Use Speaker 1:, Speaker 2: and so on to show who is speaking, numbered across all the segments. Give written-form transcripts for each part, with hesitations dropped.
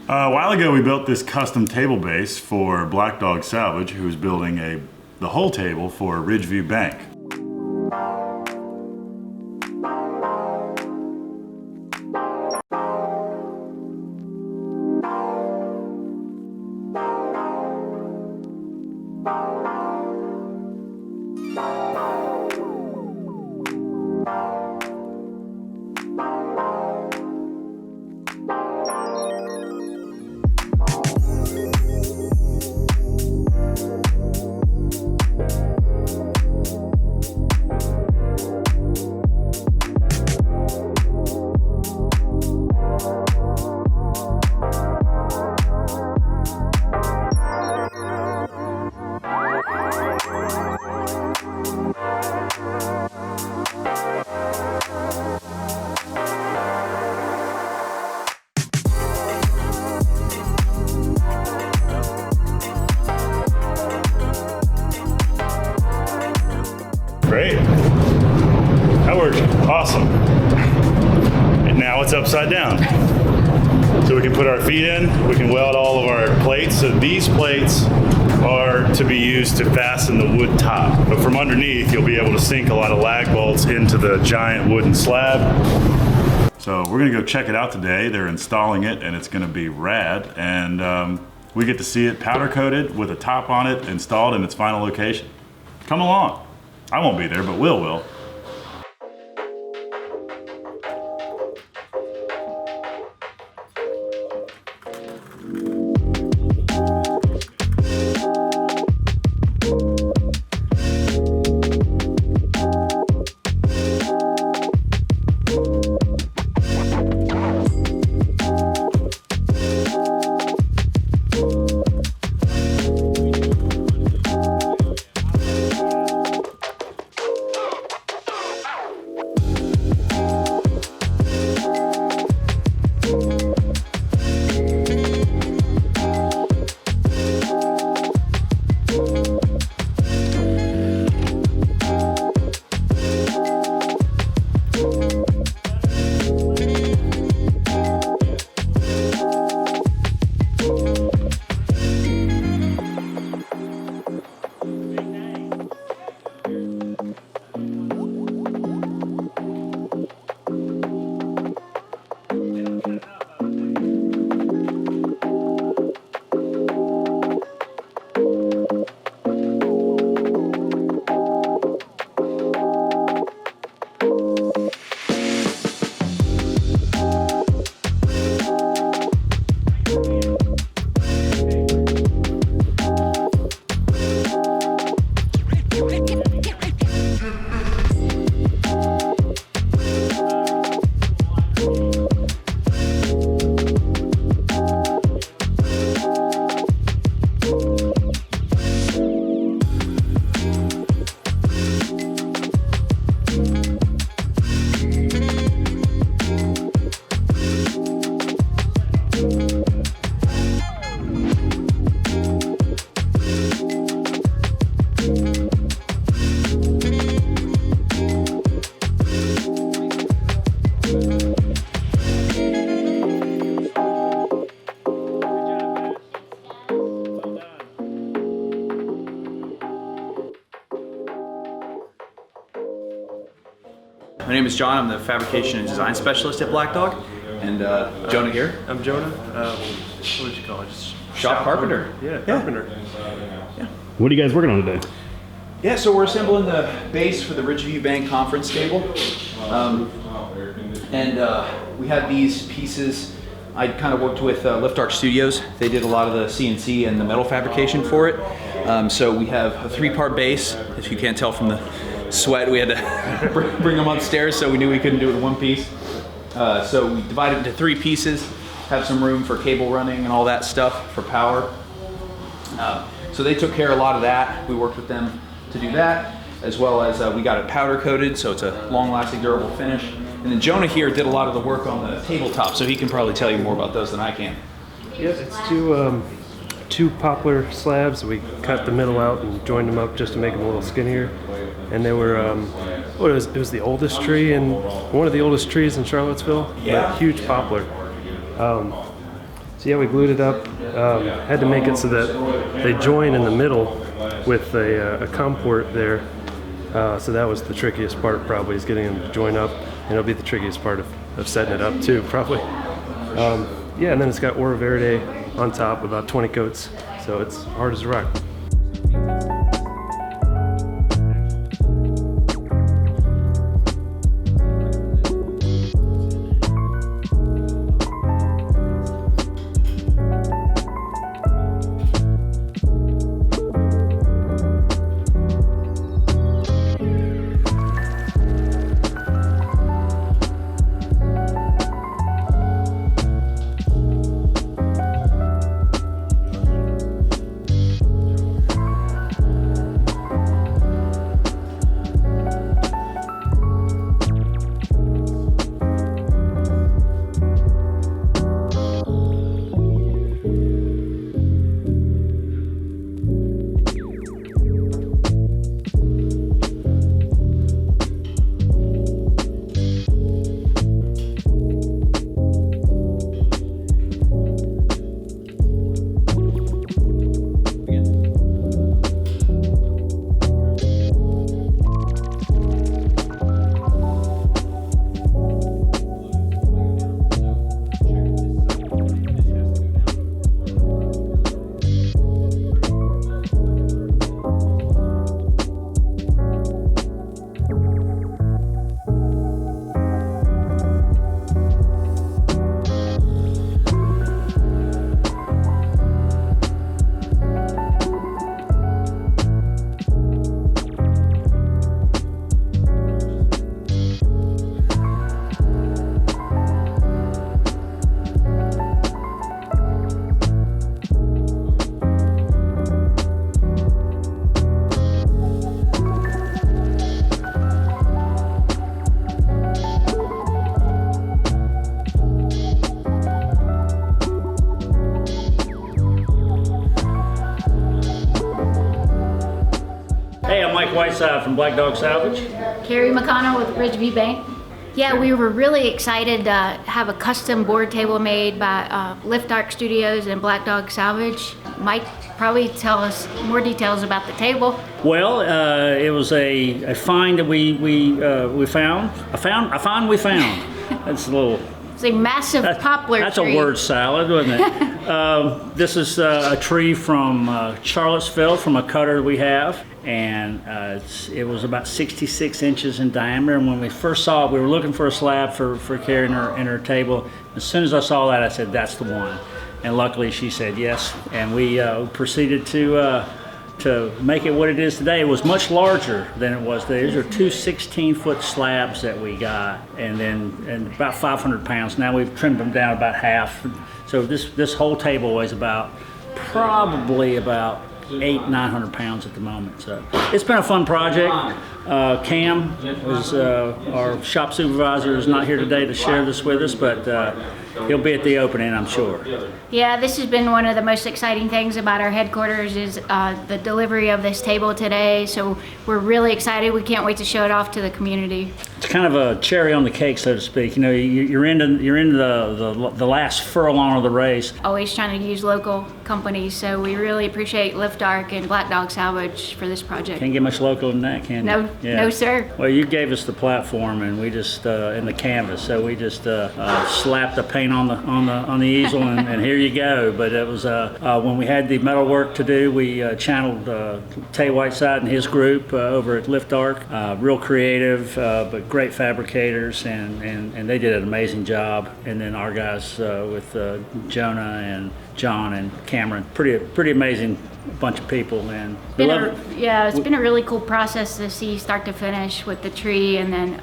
Speaker 1: A while ago, we built this custom table base for Black Dog Salvage, who's building the whole table for Ridgeview Bank. Great. That worked awesome. And now it's upside down. So we can put our feet in, we can weld all of our plates. So these plates are to be used to fasten the wood top. But from underneath, you'll be able to sink a lot of lag bolts into the giant wooden slab. So we're gonna go check it out today. They're installing it and it's gonna be rad. And we get to see it powder coated with a top on it, installed in its final location. Come along. I won't be there, but Will will.
Speaker 2: My name is John. I'm the fabrication and design specialist at Black Dog. And Jonah here.
Speaker 3: I'm Jonah. What would you call it? Just
Speaker 2: Shop carpenter.
Speaker 3: Yeah, carpenter.
Speaker 2: Yeah.
Speaker 1: What are you guys working on today?
Speaker 2: Yeah, so we're assembling the base for the Ridgeview Bank conference table. We had these pieces. I kind of worked with Lift Arch Studios. They did a lot of the CNC and the metal fabrication for it. So we have a 3-part base. If you can't tell from the sweat, we had to bring them upstairs, so we knew we couldn't do it in one piece. So we divided it into 3 pieces, have some room for cable running and all that stuff for power. So they took care of a lot of that. We worked with them to do that, as well as we got it powder coated, so it's a long-lasting, durable finish. And then Jonah here did a lot of the work on the tabletop, so he can probably tell you more about those than I can.
Speaker 3: Yeah, it's two poplar slabs. We cut the middle out and joined them up just to make them a little skinnier. And they were, it was the oldest tree and one of the oldest trees in Charlottesville.
Speaker 2: Yeah.
Speaker 3: Huge poplar. So So yeah, we glued it up. Had to make it so that they join in the middle with a COM port there. So that was the trickiest part, probably, is getting them to join up. And it'll be the trickiest part of setting it up too, probably. Yeah, and then it's got Oro Verde on top, about 20 coats. So it's hard as a rock.
Speaker 4: Whiteside from Black Dog Salvage.
Speaker 5: Carrie McConnell with Ridgeview Bank. Yeah, we were really excited to have a custom board table made by Lift Arc Studios and Black Dog Salvage. Mike probably tell us more details about the table.
Speaker 4: Well, it was a find that we found. A find we found. That's a little.
Speaker 5: It's a massive poplar
Speaker 4: That's
Speaker 5: tree.
Speaker 4: a word salad, wasn't it? This is a tree from Charlottesville, from a cutter we have, and it was about 66 inches in diameter. And when we first saw it, we were looking for a slab for Carrie in her table. As soon as I saw that, I said, "That's the one." And luckily, she said yes, and we proceeded to make it what it is today. It was much larger than it was today. These are two 16-foot slabs that we got, and about 500 pounds. Now we've trimmed them down about half. So this whole table weighs probably about 800-900 pounds at the moment. So it's been a fun project. Cam is our shop supervisor, is not here today to share this with us, but he'll be at the opening, I'm sure.
Speaker 5: Yeah, this has been one of the most exciting things about our headquarters is the delivery of this table today. So we're really excited. We can't wait to show it off to the community.
Speaker 4: It's kind of a cherry on the cake, so to speak. You know, you're into the last furlong of the race.
Speaker 5: Always trying to use local companies, so we really appreciate Lift Arc and Black Dog Salvage for this project.
Speaker 4: Can't get much local than that, can you?
Speaker 5: No, no, sir.
Speaker 4: Well, you gave us the platform, and we just and the canvas, so we just slapped the paint on the easel, and here you go. But it was when we had the metal work to do, we channeled Tay Whiteside and his group over at Lift Arc. Real creative, but great fabricators, and they did an amazing job. And then our guys with Jonah and John and Cameron, pretty amazing bunch of people, and we love it.
Speaker 5: Yeah, it's been a really cool process to see start to finish with the tree, and then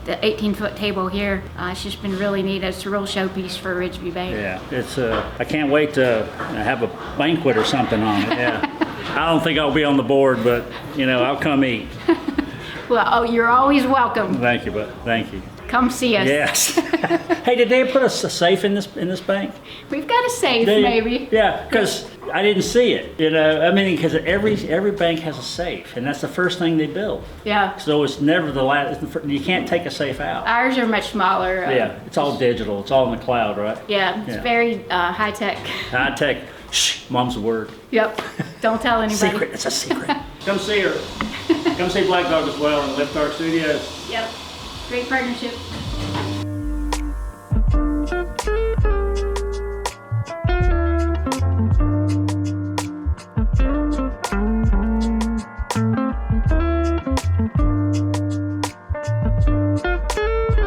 Speaker 5: the 18-foot table here. It's just been really neat. It's a real showpiece for Ridgeview Bank.
Speaker 4: Yeah, it's I can't wait to have a banquet or something on it. Yeah, I don't think I'll be on the board, but I'll come eat.
Speaker 5: Well, you're always welcome.
Speaker 4: Thank you, but thank you.
Speaker 5: Come see us.
Speaker 4: Yes. Hey, did they put a safe in this bank?
Speaker 5: We've got a safe,
Speaker 4: Did you?
Speaker 5: maybe.
Speaker 4: Yeah, because I didn't see it. You know, I mean, because every bank has a safe, and that's the first thing they build.
Speaker 5: Yeah.
Speaker 4: So it's never the last. You can't take a safe out.
Speaker 5: Ours are much smaller.
Speaker 4: Yeah, it's all digital. It's all in the cloud, right?
Speaker 5: Yeah, it's
Speaker 4: Yeah.
Speaker 5: very high tech.
Speaker 4: High tech. Shh, mom's a word.
Speaker 5: Yep. Don't tell anybody.
Speaker 4: Secret. It's a secret. Come see her. Come see Black Dog as well in Lift Art Studios.
Speaker 5: Yep. Great partnership.